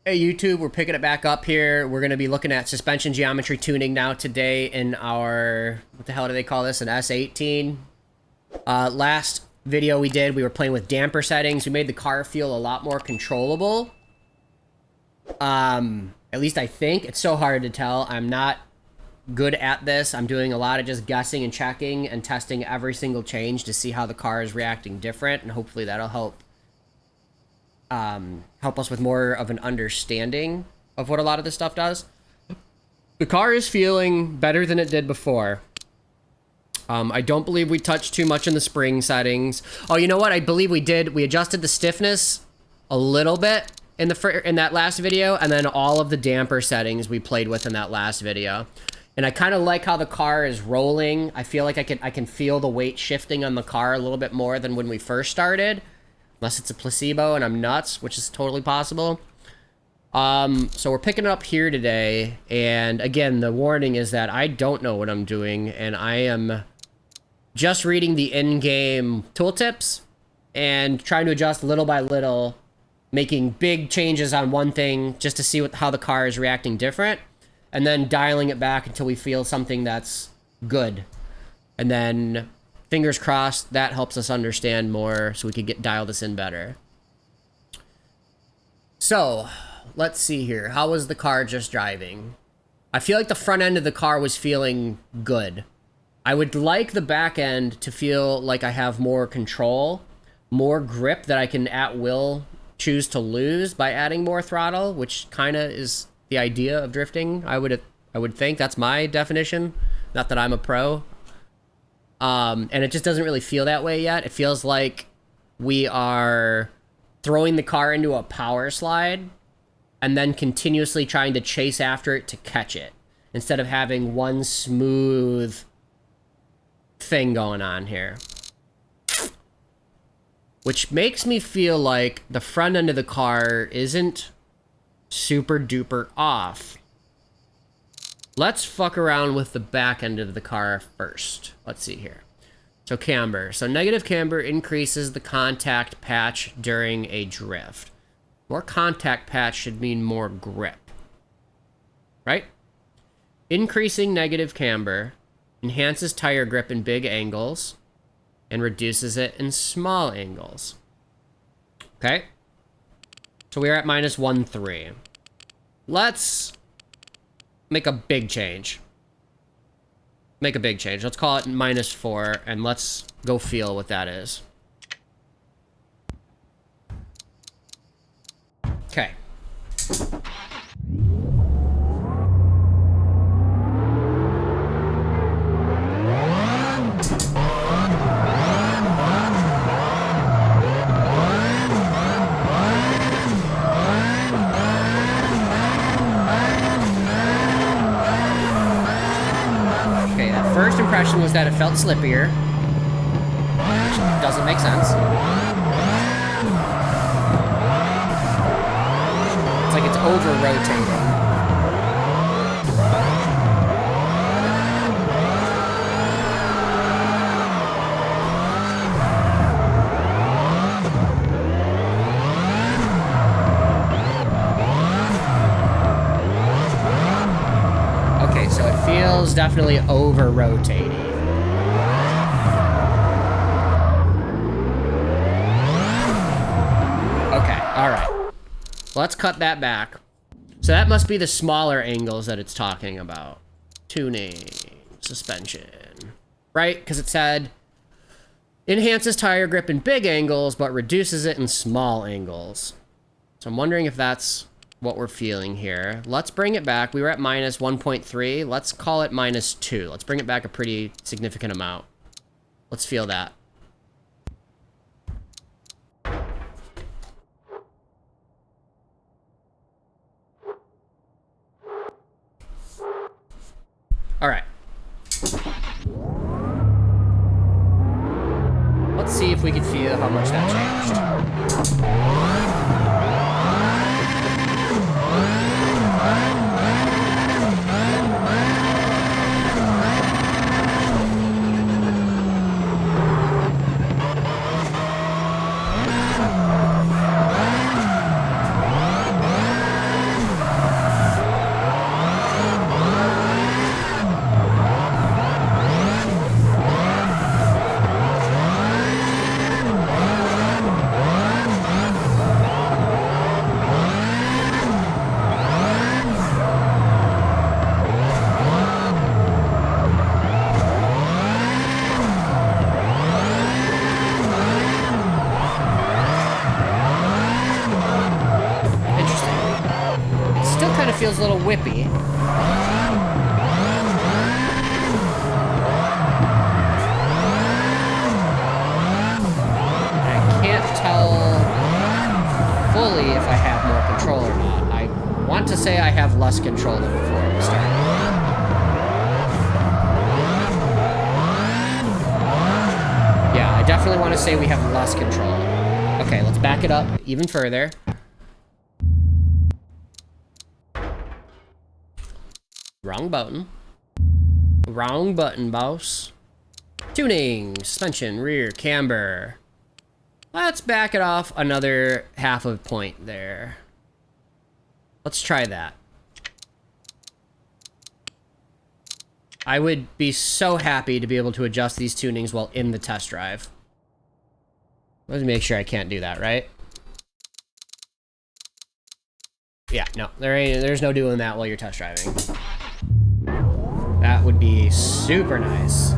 Hey YouTube, we're picking it back up here. We're going to be looking at suspension geometry tuning now today in our, what the hell do they call this, an S18. Last video we did, we were playing with damper settings. We made the car feel a lot more controllable. At least I think. It's so hard to tell. I'm not good at this. I'm doing a lot of just guessing and checking and testing every single change to see how the car is reacting different, and hopefully that'll help us with more of an understanding of what a lot of this stuff does. The car is feeling better than it did before. I don't believe we touched too much in the spring settings. Oh, you know what? I believe we did. We adjusted the stiffness a little bit in that last video, and then all of the damper settings we played with in that last video. And I kind of like how the car is rolling. I feel like I can feel the weight shifting on the car a little bit more than when we first started. Unless it's a placebo and I'm nuts, which is totally possible. So we're picking it up here today. And again, the warning is that I don't know what I'm doing. And I am just reading the in-game tooltips and trying to adjust little by little, making big changes on one thing just to see how the car is reacting different. And then dialing it back until we feel something that's good. And then fingers crossed, that helps us understand more so we could dial this in better. So, let's see here. How was the car just driving? I feel like the front end of the car was feeling good. I would like the back end to feel like I have more control, more grip that I can at will choose to lose by adding more throttle, which kind of is the idea of drifting. I would think that's my definition. Not that I'm a pro. And it just doesn't really feel that way yet. It feels like we are throwing the car into a power slide and then continuously trying to chase after it to catch it instead of having one smooth thing going on here. Which makes me feel like the front end of the car isn't super duper off. Let's fuck around with the back end of the car first. Let's see here. So camber. So negative camber increases the contact patch during a drift. More contact patch should mean more grip. Right? Increasing negative camber enhances tire grip in big angles and reduces it in small angles. Okay? So we're at -1.3. Let's make a big change. Make a big change. Let's call it -4, and let's go feel what that is. Okay. First impression was that it felt slippier, which doesn't make sense. It's like it's over-rotating. Okay, so it feels definitely over-rotating. Okay, alright. Let's cut that back. So that must be the smaller angles that it's talking about. Tuning, suspension. Right? Because it said, enhances tire grip in big angles, but reduces it in small angles. So I'm wondering if that's what we're feeling here. Let's bring it back. We were at -1.3. Let's call it -2. Let's bring it back a pretty significant amount. Let's feel that. All right. Let's see if we can feel how much that changed. feels a little whippy. I can't tell fully if I have more control or not. I want to say I have less control than before we started. Yeah, I definitely want to say we have less control. Okay, let's back it up even further. Wrong button. Wrong button, boss. Tuning, suspension, rear, camber. Let's back it off another half a point there. Let's try that. I would be so happy to be able to adjust these tunings while in the test drive. Let's make sure I can't do that, right? Yeah, no, there's no doing that while you're test driving. That would be super nice.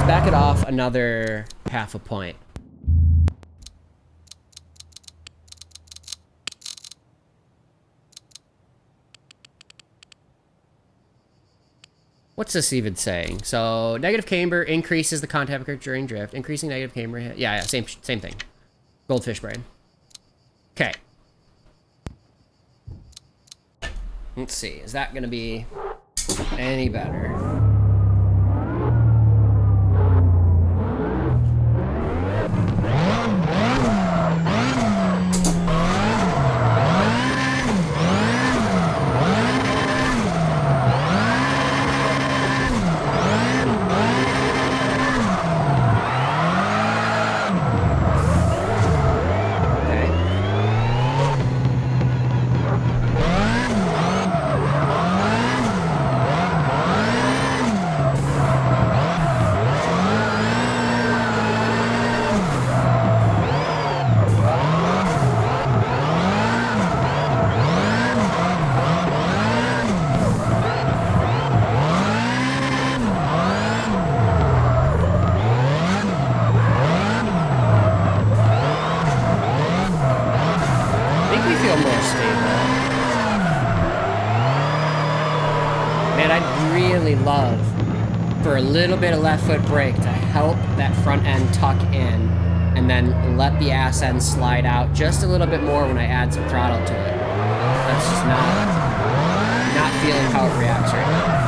Back it off another half a point. What's this even saying? So negative camber increases the contact temperature during drift. Increasing negative camber hit. Yeah, same thing. Goldfish brain. Okay. Let's see. Is that gonna be any better? A little bit of left foot brake to help that front end tuck in and then let the ass end slide out just a little bit more when I add some throttle to it. That's just not feeling how it reacts right now.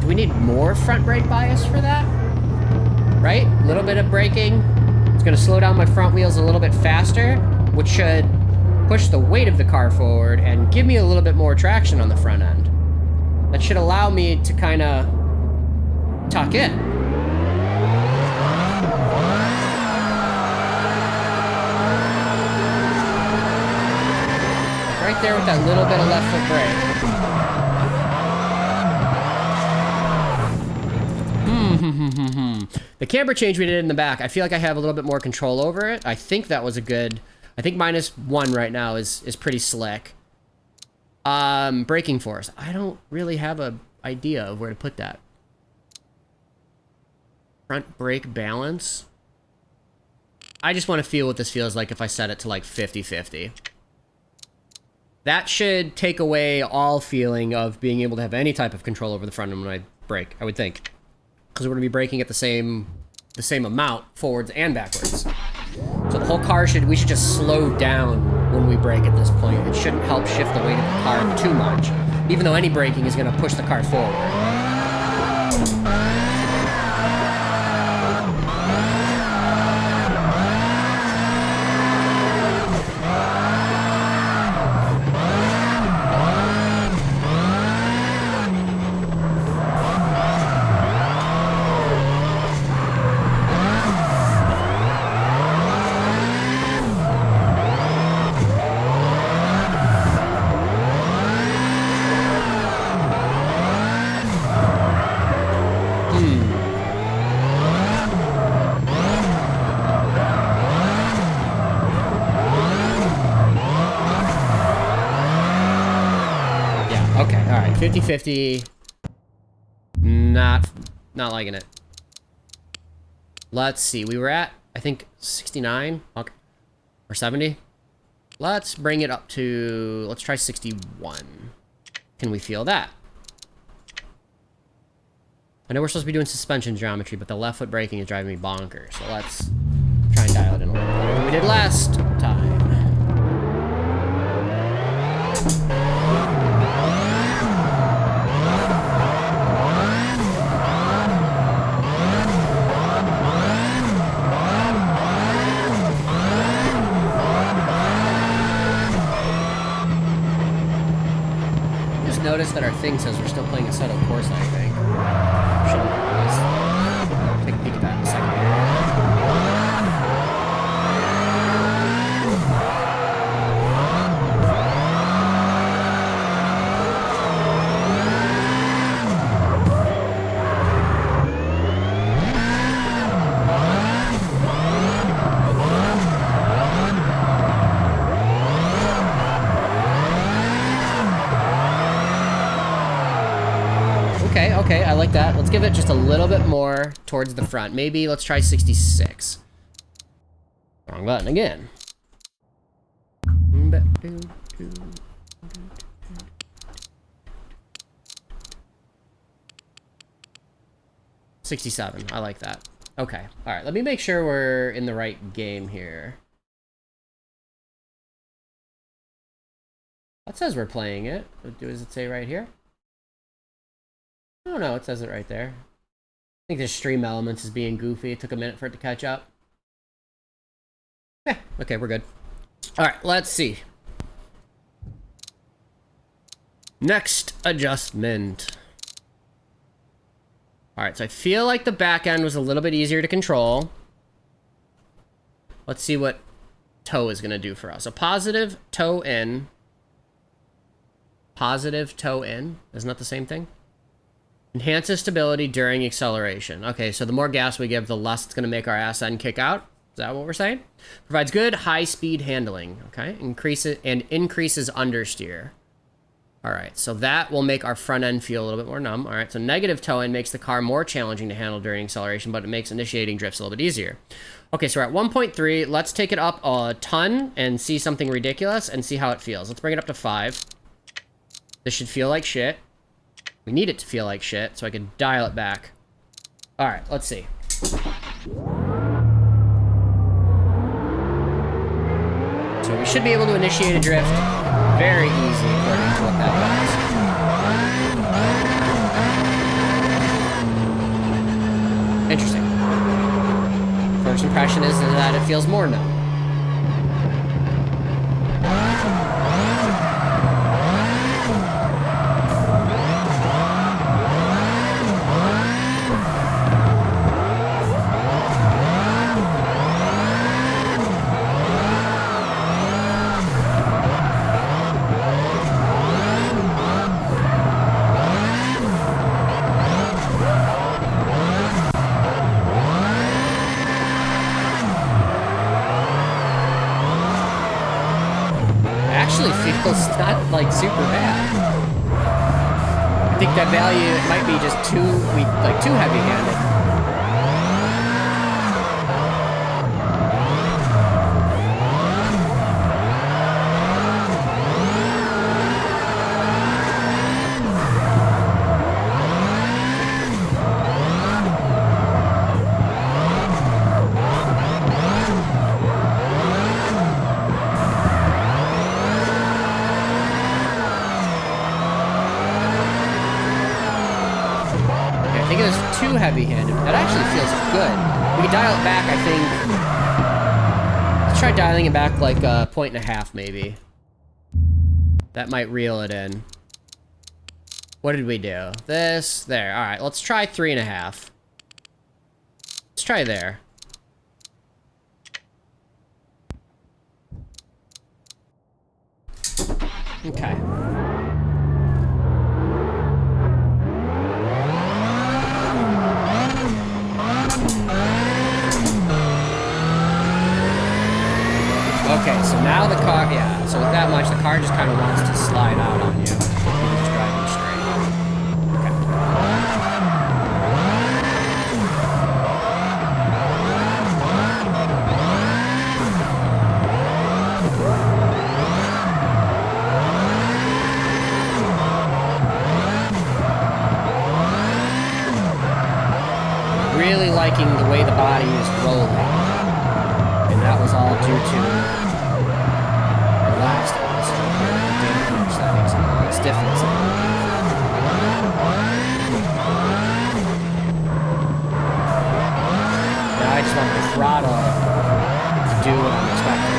Do we need more front brake bias for that? Right? A little bit of braking. It's going to slow down my front wheels a little bit faster, which should push the weight of the car forward and give me a little bit more traction on the front end. That should allow me to kind of tuck in. Right there with that little bit of left foot brake. The camber change we did in the back, I feel like I have a little bit more control over it. I think that was a good... I think -1 right now is pretty slick. Braking force. I don't really have an idea of where to put that. Front brake balance. I just want to feel what this feels like if I set it to like 50-50. That should take away all feeling of being able to have any type of control over the front end when I brake, I would think. Because we're going to be braking at the same amount, forwards and backwards. So the whole car we should just slow down when we brake at this point. It shouldn't help shift the weight of the car too much, even though any braking is going to push the car forward. Okay, all right, 50-50. Not liking it. Let's see, we were at, I think, 69, okay, or 70. Let's bring it up to, let's try 61. Can we feel that? I know we're supposed to be doing suspension geometry, but the left foot braking is driving me bonkers. So let's try and dial it in a little better than we did last time. Notice that our thing says we're still playing a set of course, I think. Shouldn't let's take a peek at that in a second. Okay, I like that. Let's give it just a little bit more towards the front. Maybe let's try 66. Wrong button again. 67. I like that. Okay. All right. Let me make sure we're in the right game here. That says we're playing it. What does it say right here? Oh no, it says it right there. I think the stream elements is being goofy. It took a minute for it to catch up. Yeah, okay, we're good. Alright, let's see. Next adjustment. Alright, so I feel like the back end was a little bit easier to control. Let's see what toe is going to do for us. A positive toe in. Positive toe in. Isn't that the same thing? Enhances stability during acceleration. Okay, so the more gas we give, the less it's going to make our ass end kick out. Is that what we're saying? Provides good high-speed handling. Okay, increases understeer. All right, so that will make our front end feel a little bit more numb. All right, so negative toe in makes the car more challenging to handle during acceleration, but it makes initiating drifts a little bit easier. Okay, so we're at 1.3. Let's take it up a ton and see something ridiculous and see how it feels. Let's bring it up to 5. This should feel like shit. We need it to feel like shit, so I can dial it back. All right, let's see. So we should be able to initiate a drift very easy according to what that was. Interesting. First impression is that it feels more numb. It's not like super bad. I think that value it might be just too heavy-handed. think it was too heavy-handed. That actually feels good. We can dial it back, I think. Let's try dialing it back like a 1.5, maybe. That might reel it in. What did we do? This, there. All right, let's try 3.5. Let's try there. Okay. Okay, so now the car, yeah, so with that much, the car just kind of wants to slide out on you. You're just driving straight. Okay. Really liking the way the body is rolling. And that was all due to our last episode here, the dampener settings and the stiffness. Now I just want the throttle to do what I'm expecting.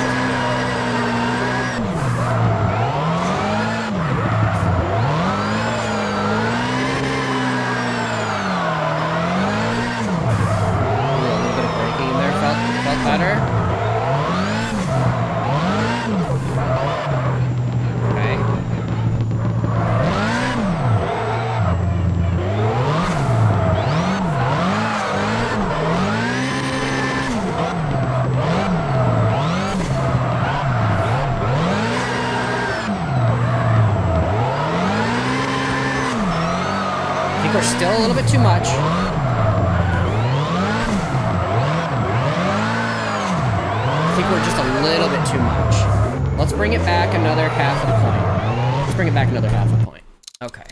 Ooh, a little bit of braking in there felt better. We're still a little bit too much. I think we're just a little bit too much. Let's bring it back another half a point. Let's bring it back another half a point. Okay.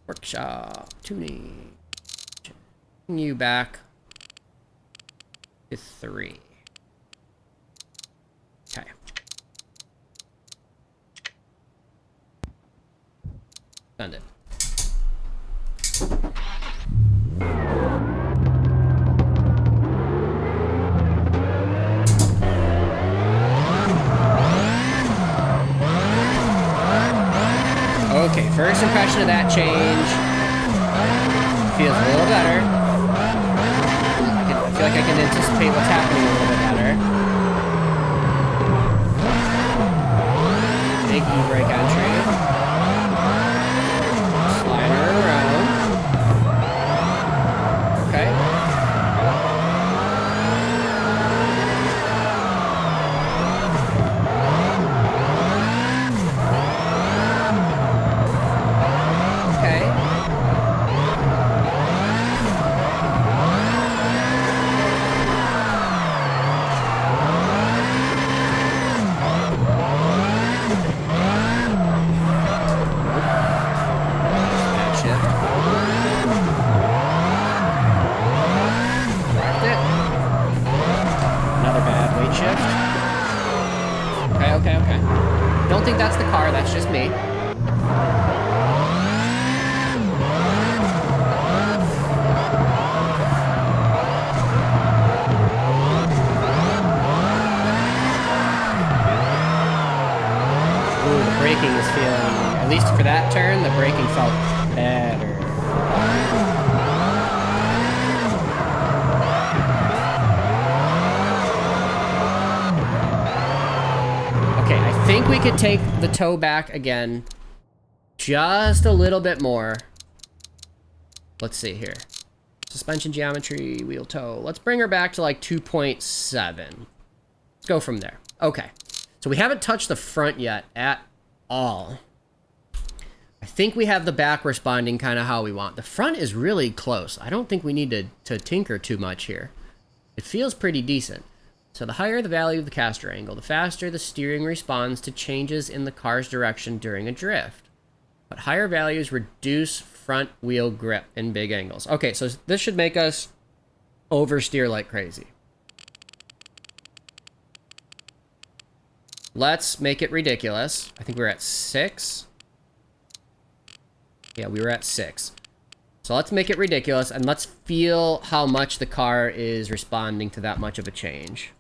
Workshop. Tuning. You back to 3. Okay. Send it. Okay, first impression of that change. Feels a little better. I feel like I can anticipate what's happening a little bit better. Big e-brake entry. Okay. Don't think that's the car, that's just me. Ooh, the braking is feeling, at least for that turn, the braking felt better. I think we could take the toe back again just a little bit more. Let's see here. Suspension geometry, wheel toe. Let's bring her back to like 2.7. Let's go from there. Okay. So we haven't touched the front yet at all. I think we have the back responding kind of how we want. The front is really close. I don't think we need to tinker too much here. It feels pretty decent. So the higher the value of the caster angle, the faster the steering responds to changes in the car's direction during a drift. But higher values reduce front wheel grip in big angles. Okay, so this should make us oversteer like crazy. Let's make it ridiculous. I think we're at 6. Yeah, we were at 6. So let's make it ridiculous, and let's feel how much the car is responding to that much of a change.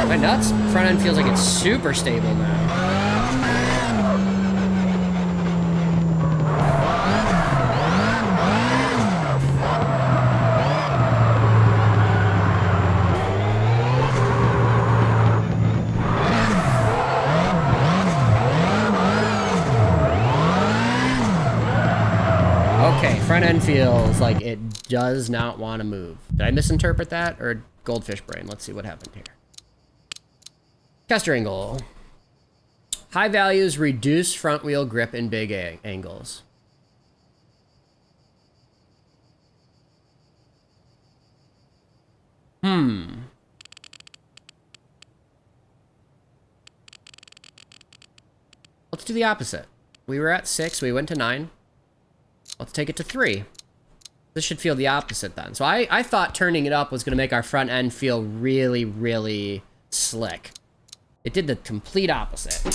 My nuts front end feels like it's super stable now. Okay, front end feels like it does not want to move. Did I misinterpret that, or goldfish brain? Let's see what happened here. Caster angle. High values reduce front wheel grip in big angles. Let's do the opposite. We were at 6, we went to 9. Let's take it to 3. This should feel the opposite then. So I thought turning it up was going to make our front end feel really, really slick. It did the complete opposite. So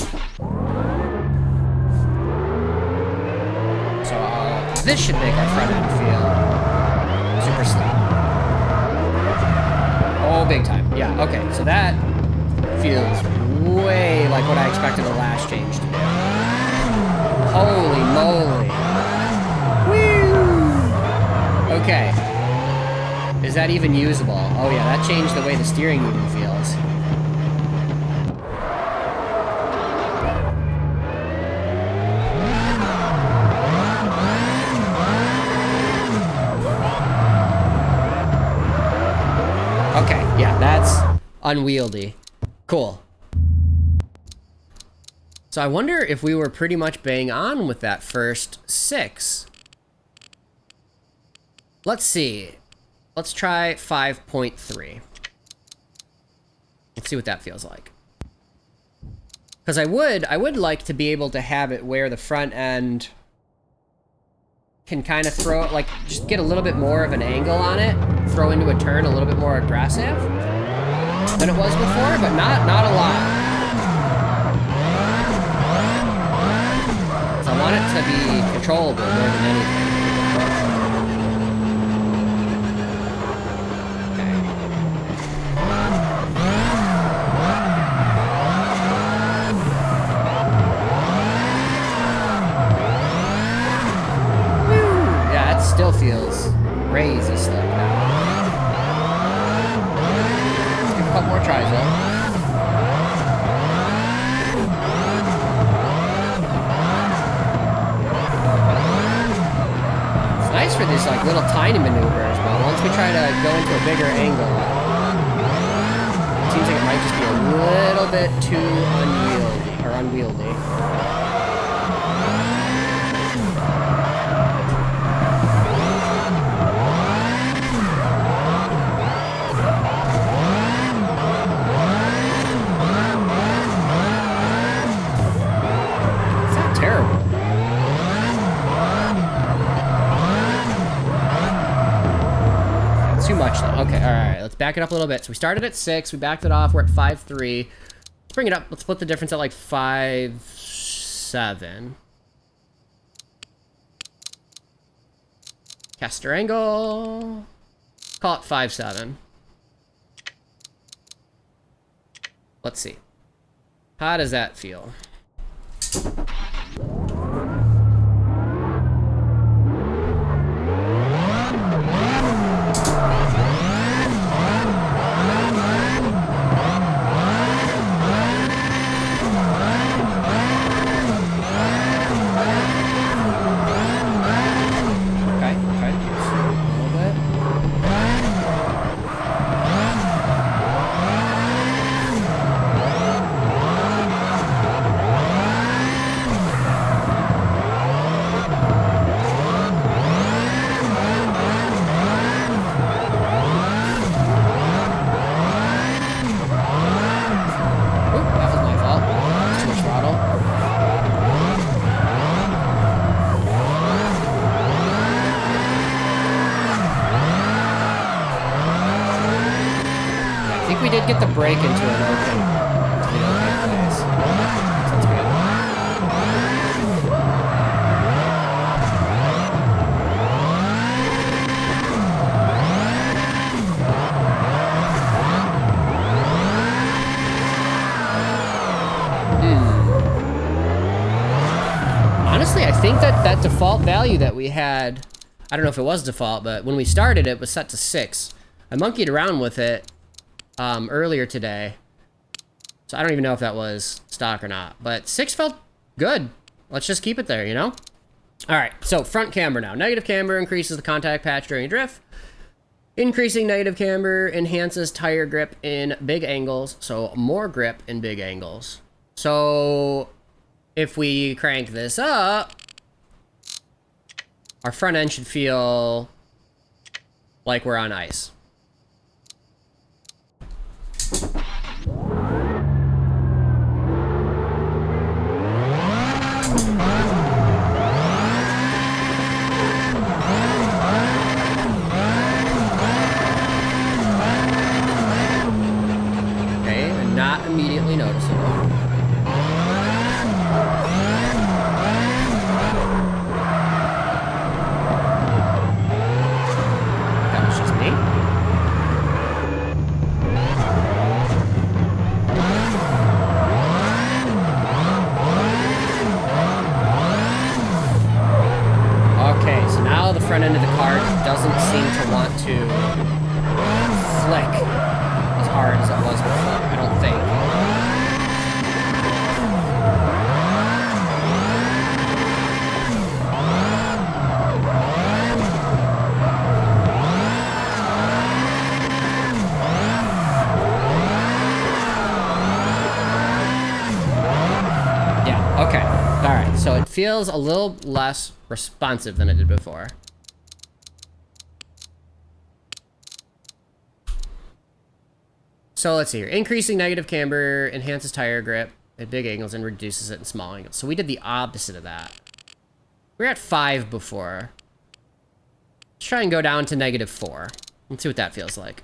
this should make our front end feel super slick. Oh, big time. Yeah, okay. So that feels way like what I expected the last change to do. Holy moly. Woo! Okay. Is that even usable? Oh yeah, that changed the way the steering even feels. Okay, yeah, that's unwieldy. Cool. So I wonder if we were pretty much bang on with that first 6. Let's see. Let's try 5.3. Let's see what that feels like. Because I would like to be able to have it where the front end can kind of throw, like, just get a little bit more of an angle on it, throw into a turn a little bit more aggressive than it was before, but not a lot. So I want it to be controllable more than anything. Still feels crazy slick now. Let's give a couple more tries though. It's nice for these like little tiny maneuvers, but once we try to go into a bigger angle, it seems like it might just be a little bit too unwieldy. Too much though. Okay, alright, let's back it up a little bit. So we started at 6, we backed it off, we're at 5.3. Let's bring it up, let's split the difference at like 5.7. Caster angle. Call it 5.7. Let's see. How does that feel? did get the brake into an okay place. So that's good. Honestly, I think that default value that we had, I don't know if it was default, but when we started it was set to 6. I monkeyed around with it earlier today, so I don't even know if that was stock or not, but 6 felt good. Let's just keep it there, you know? All right, so front camber now. Negative camber increases the contact patch during drift. Increasing negative camber enhances tire grip in big angles, so more grip in big angles. So if we crank this up, our front end should feel like we're on ice. Okay, and not immediately noticeable. That was just me. Okay, so now the front end of the car doesn't seem to want to flick as hard as it was before, I don't think. Yeah, okay. All right, so it feels a little less responsive than it did before. So let's see here. Increasing negative camber enhances tire grip at big angles and reduces it in small angles. So we did the opposite of that. We were at 5 before. Let's try and go down to -4. Let's see what that feels like.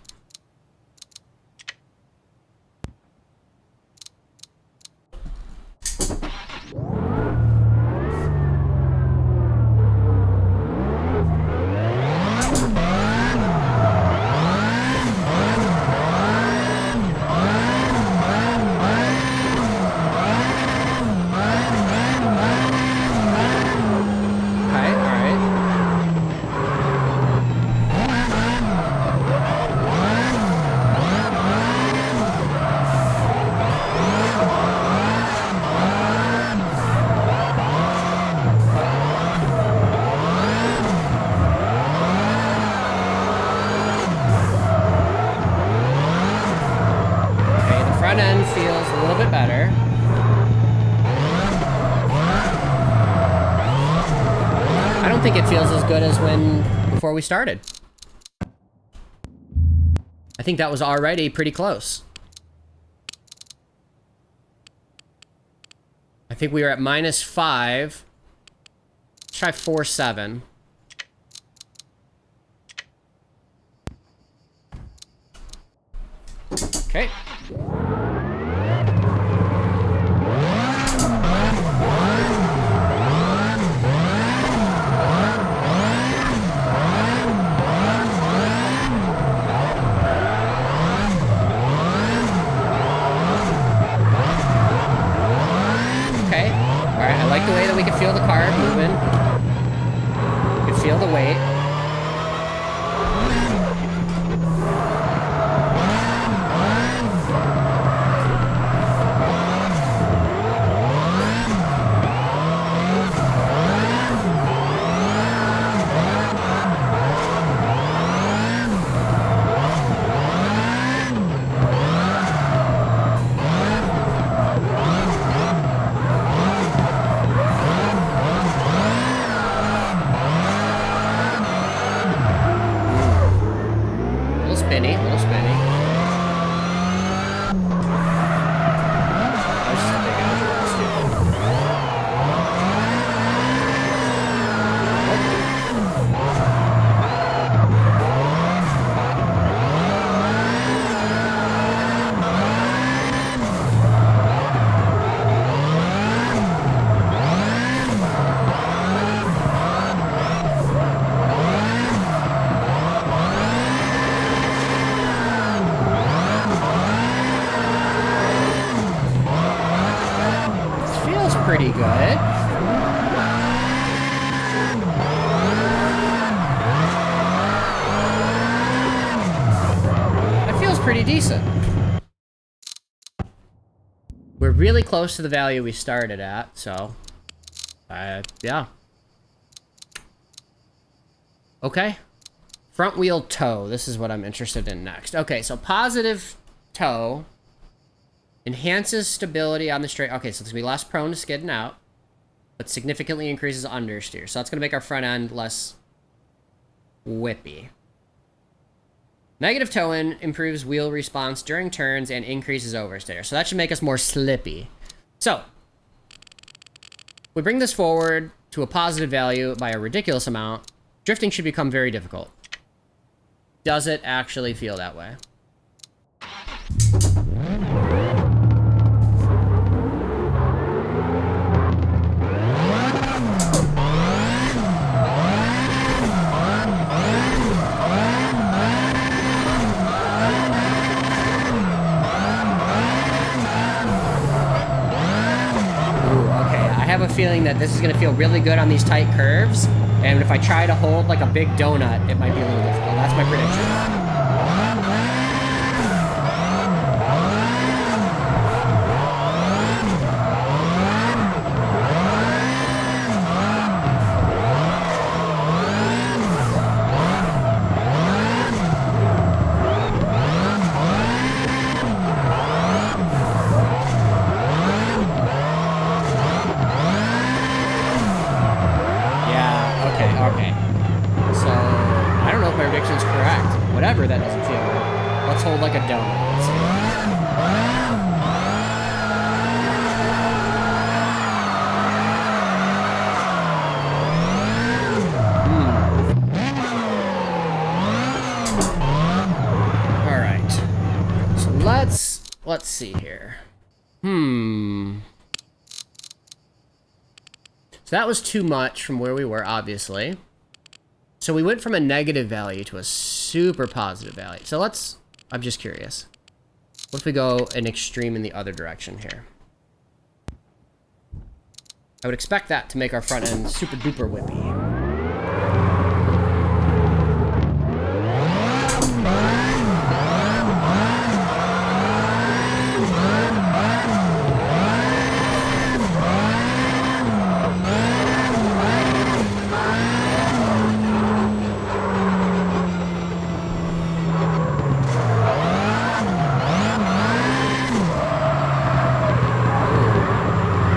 Feels a little bit better. I don't think it feels as good as before we started. I think that was already pretty close. I think we were at -5. Let's try 4.7. Okay. I like the way that we can feel the car moving. You can feel the weight. pretty decent. We're really close to the value we started at, so... yeah. Okay. Front wheel toe. This is what I'm interested in next. Okay, so positive toe enhances stability on the straight. Okay, so it's going to be less prone to skidding out, but significantly increases understeer. So that's going to make our front end less whippy. Negative toe in improves wheel response during turns and increases oversteer. So that should make us more slippy. So we bring this forward to a positive value by a ridiculous amount. Drifting should become very difficult. Does it actually feel that way? I have a feeling that this is going to feel really good on these tight curves, and if I try to hold like a big donut, it might be a little difficult. That's my prediction. Okay. So, I don't know if my prediction's correct. Whatever, that doesn't feel good. Let's hold like a donut. Let's see. Alright. So let's see here. So that was too much from where we were, obviously. So we went from a negative value to a super positive value. So I'm just curious. What if we go an extreme in the other direction here? I would expect that to make our front end super duper whippy.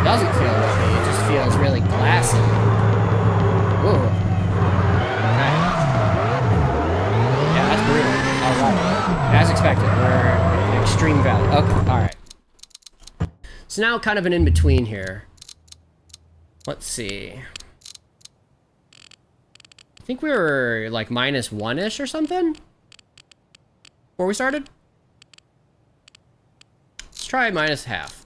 Doesn't feel whippy, it just feels really glassy. Ooh. Okay. Yeah, that's brutal. Alright. As expected, we're in extreme value. Okay, alright. So now kind of an in-between here. Let's see. I think we were like -1-ish or something before we started. Let's try -0.5.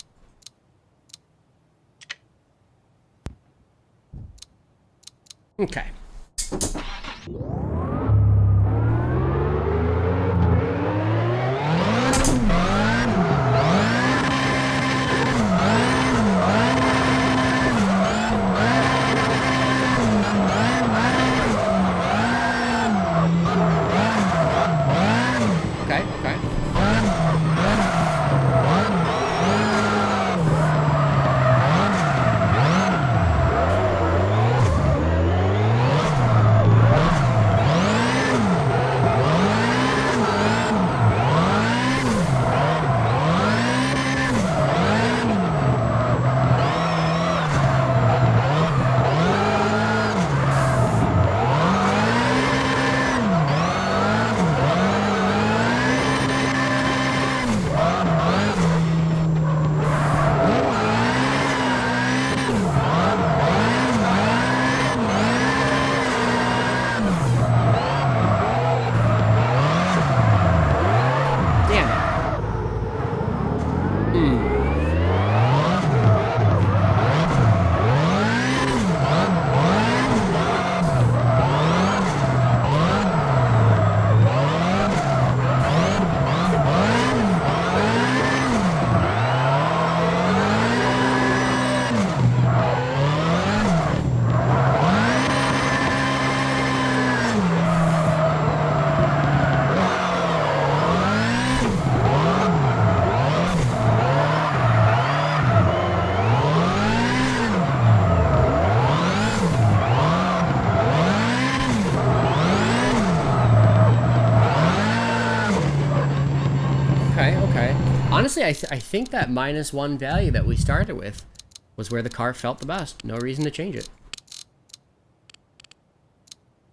Okay. Okay. honestly, I think that -1 value that we started with was where the car felt the best. No reason to change it.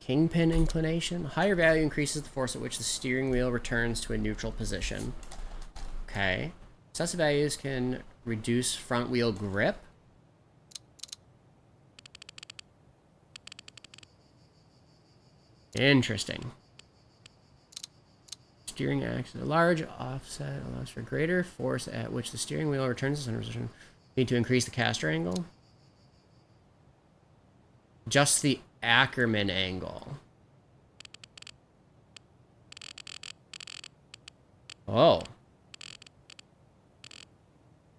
Kingpin inclination. Higher value increases the force at which the steering wheel returns to a neutral position. Okay. Excessive values can reduce front wheel grip. Interesting. Steering axis. A large offset allows for greater force at which the steering wheel returns to center position. Need to increase the caster angle. Just the Ackerman angle. Oh.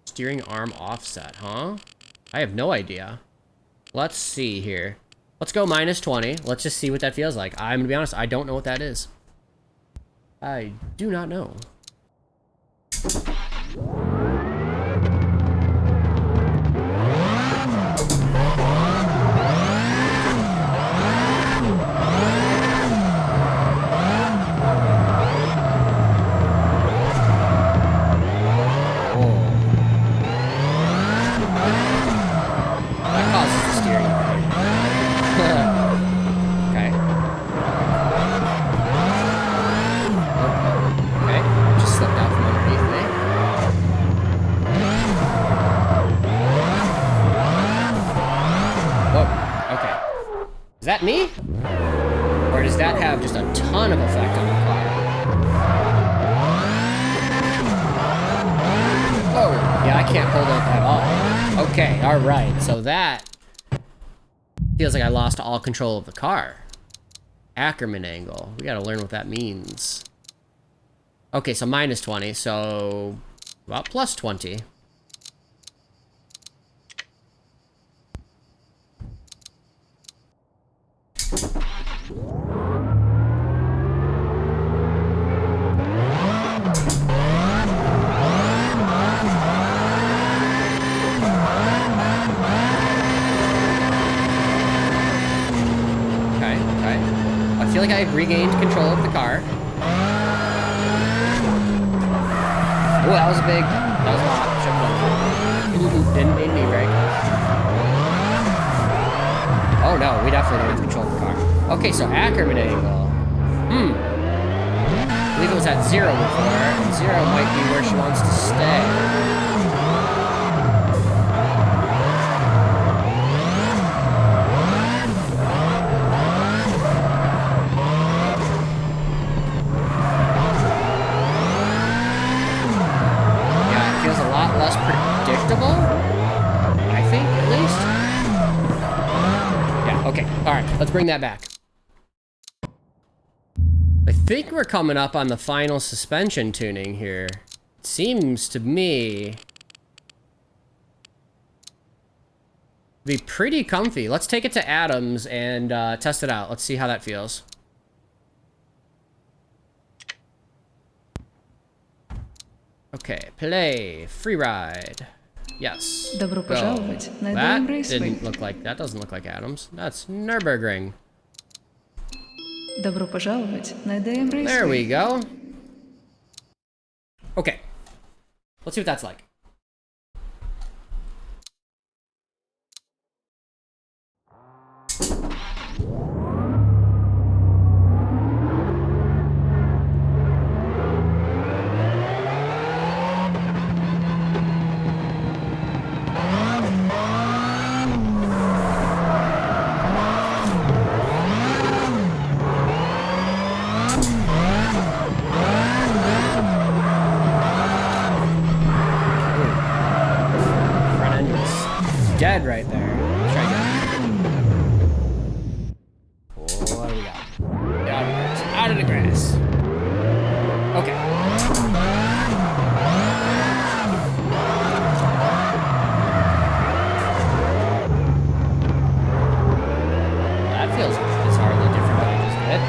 Steering arm offset, huh? I have no idea. Let's see here. Let's go -20. Let's just see what that feels like. I'm gonna be honest, I don't know what that is. I do not know. Is that me? Or does that have just a ton of effect on the car? Whoa! Yeah, I can't hold up at all. Okay, alright. So that feels like I lost all control of the car. Ackerman angle. We gotta learn what that means. Okay, so -20, so about +20. I feel like I regained control of the car. Oh, that was a big... That was a lot. Didn't need me very good. Oh no, we definitely didn't control the car. Okay, so Ackerman angle. I believe it was at 0 before, and 0 might be where she wants to stay. Less predictable, I think, at least. Yeah, okay. All right, let's bring that back. I think we're coming up on the final suspension tuning here. It seems to me to be pretty comfy. Let's take it to Adams and test it out. Let's see how that feels. Okay, play, free ride. Yes. Добро пожаловать на That DM didn't look like, that doesn't look like Adams. That's Nürburgring. Добро пожаловать на DM Raceway. There we go. Okay. Let's see what that's like. Dead right there. Let's try again. What do we got? Out of the grass. Out of the grass. Okay. That feels bizarrely different than I just did.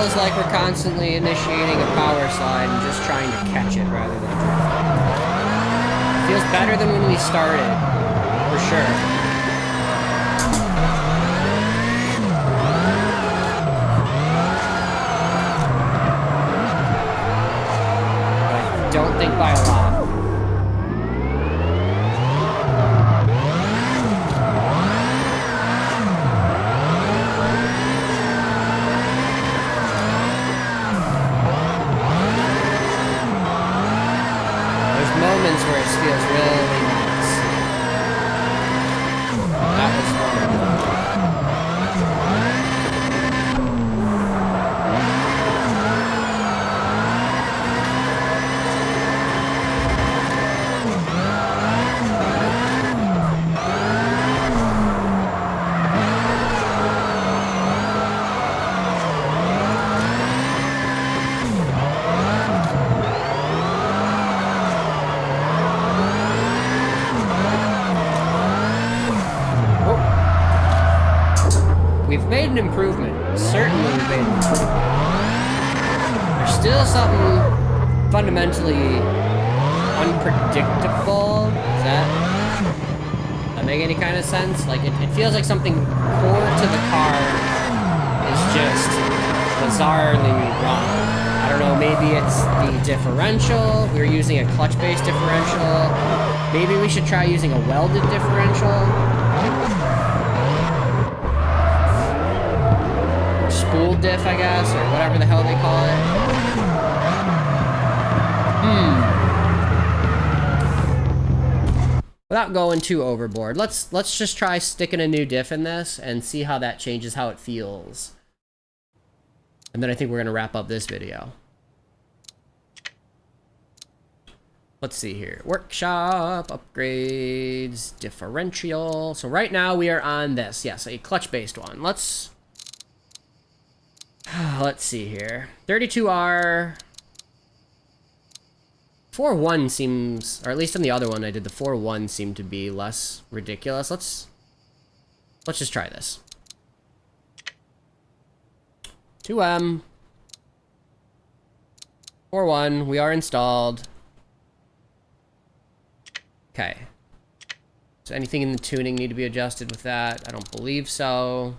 feels like we're constantly initiating a power slide and just trying to catch it rather than drift. It feels better than when we started, for sure. But I don't think by a lot. Moments where it feels really nice. That was wonderful. We've made an improvement. Certainly we've made an improvement. There's still something fundamentally unpredictable. Does that make any kind of sense? Like, it feels like something core to the car is just bizarrely wrong. I don't know, maybe it's the differential. We were using a clutch-based differential. Maybe we should try using a welded differential. Spool diff, I guess, or whatever the hell they call it. Without going too overboard, let's just try sticking a new diff in this and see how that changes how it feels. And then I think we're gonna wrap up this video. Let's see here. Workshop, upgrades, differential. So right now we are on this. Yes, a clutch-based one. Let's see here. 32R. 4.1 seems, or at least on the other one I did, the 4.1 seemed to be less ridiculous. Let's just try this. 2M. 4.1. We are installed. Okay. Does anything in the tuning need to be adjusted with that? I don't believe so.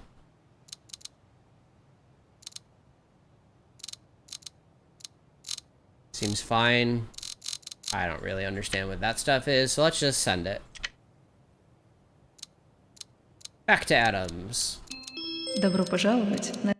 Seems fine. I don't really understand what that stuff is, so let's just send it. Back to Adams. Добро пожаловать на...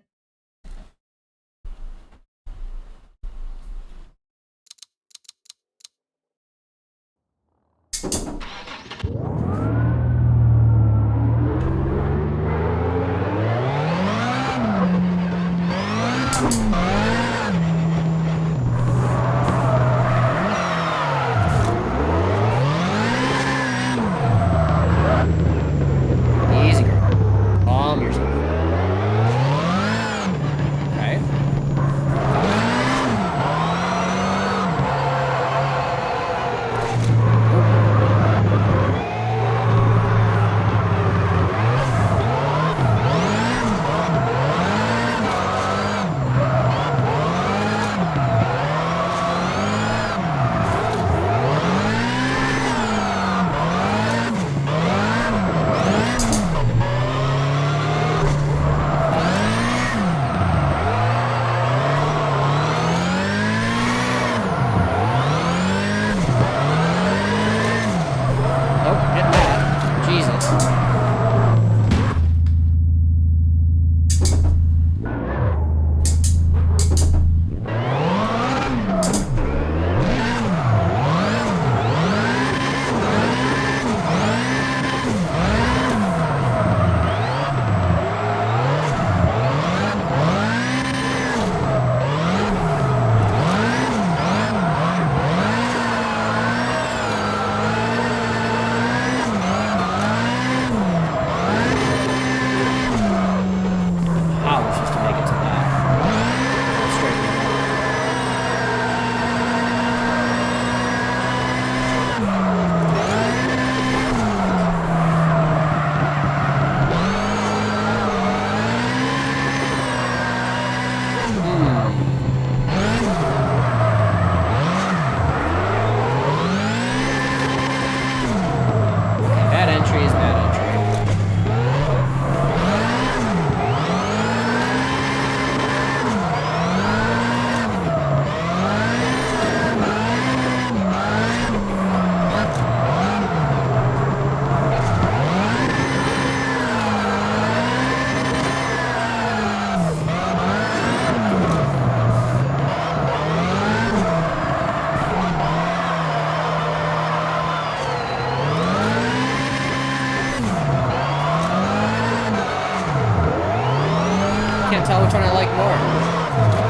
Easy, girl. Calm yourself. tell which one I like more.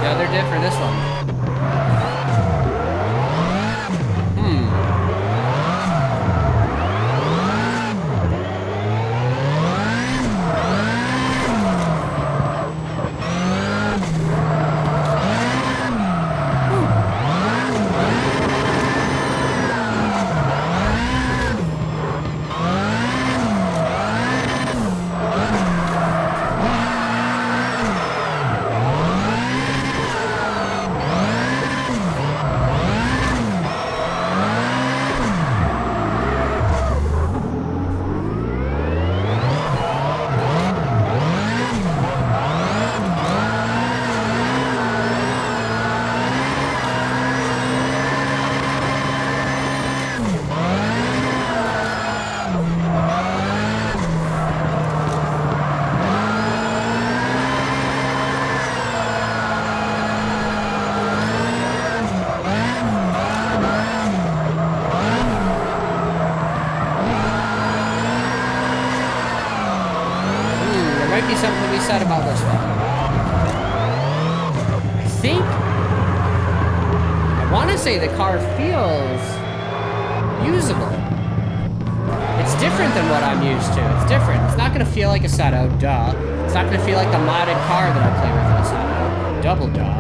The other diff or this one. Something to be said about this one. I think I want to say the car feels usable. It's different than what I'm used to. It's different. It's not going to feel like a Seto, duh. It's not going to feel like the modded car that I play with in a Seto, double duh.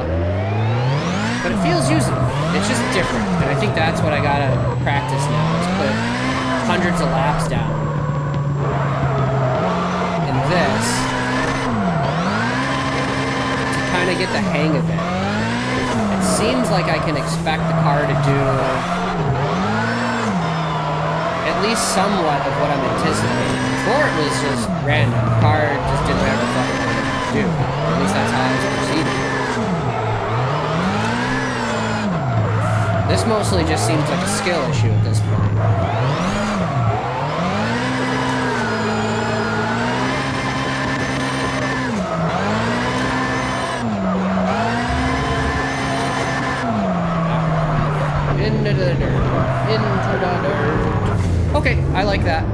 But it feels usable. It's just different, and I think that's what I gotta practice now. Is put hundreds of laps down in this. Kind of get the hang of it. It seems like I can expect the car to do at least somewhat of what I'm anticipating. Before it was just random. The car just did whatever the fuck it wanted to do. Or at least that's how I was proceeding. This mostly just seems like a skill issue at this point. Into the dirt. Okay, I like that.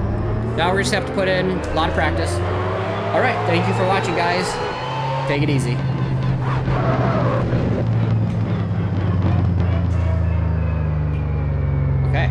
Now we just have to put in a lot of practice. Alright, thank you for watching, guys. Take it easy. Okay.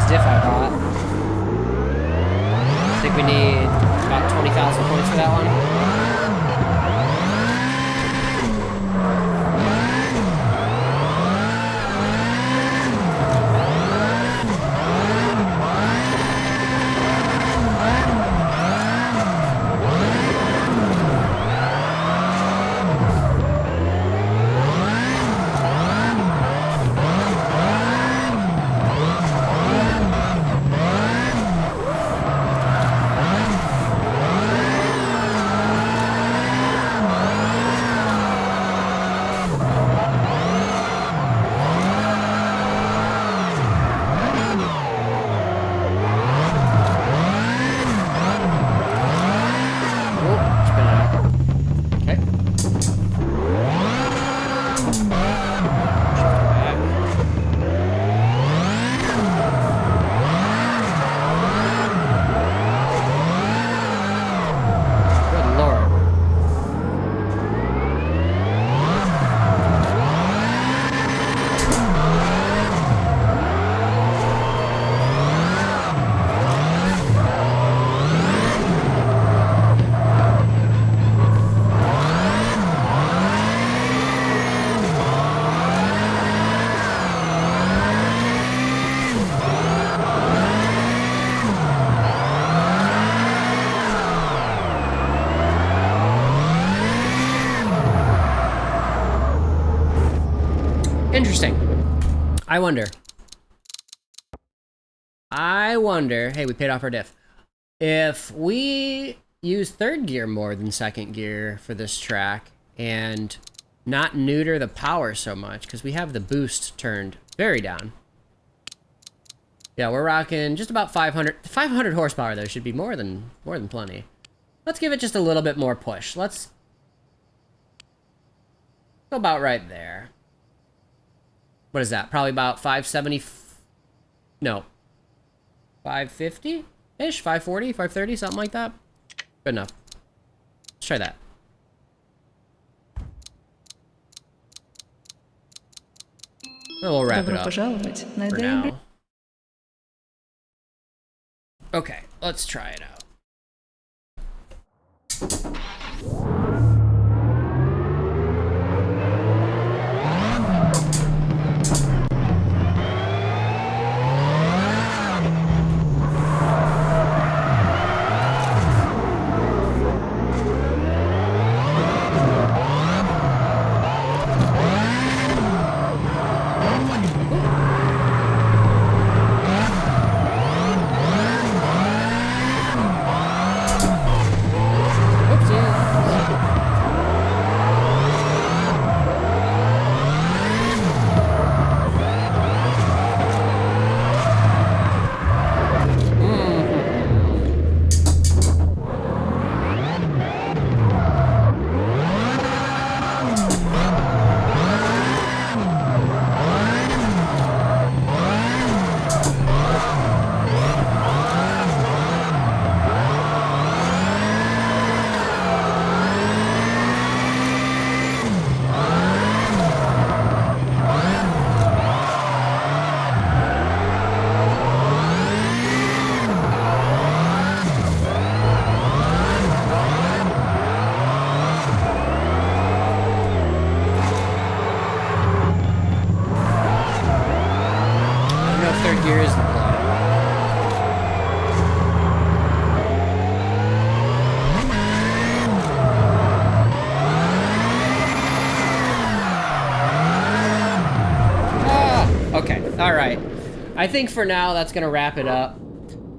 Diff I bought. I think we need about 20,000 points for that one. Interesting. I wonder. Hey, we paid off our diff. If we use third gear more than second gear for this track and not neuter the power so much, because we have the boost turned very down. Yeah, we're rocking just about 500 horsepower though. Should be more than plenty. Let's give it just a little bit more push. Let's go about right there. What is that? Probably about 570. No. 550-ish, 540, 530, something like that. Good enough. Let's try that. And we'll wrap it Добро up пожаловать на for ДМБ. now. Okay, let's try it out. Third gear is the play. Okay, all right. I think for now that's gonna wrap it up.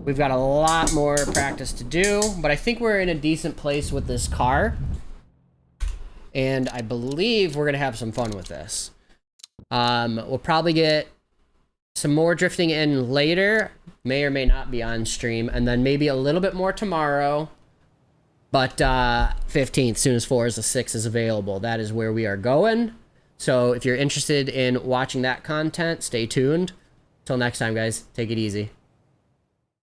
We've got a lot more practice to do, but I think we're in a decent place with this car. And I believe we're gonna have some fun with this. We'll probably get some more drifting in later, may or may not be on stream, and then maybe a little bit more tomorrow. But 15th, soon as 4 is the 6 is available, that is where we are going. So if you're interested in watching that content, stay tuned. Till next time, guys, take it easy.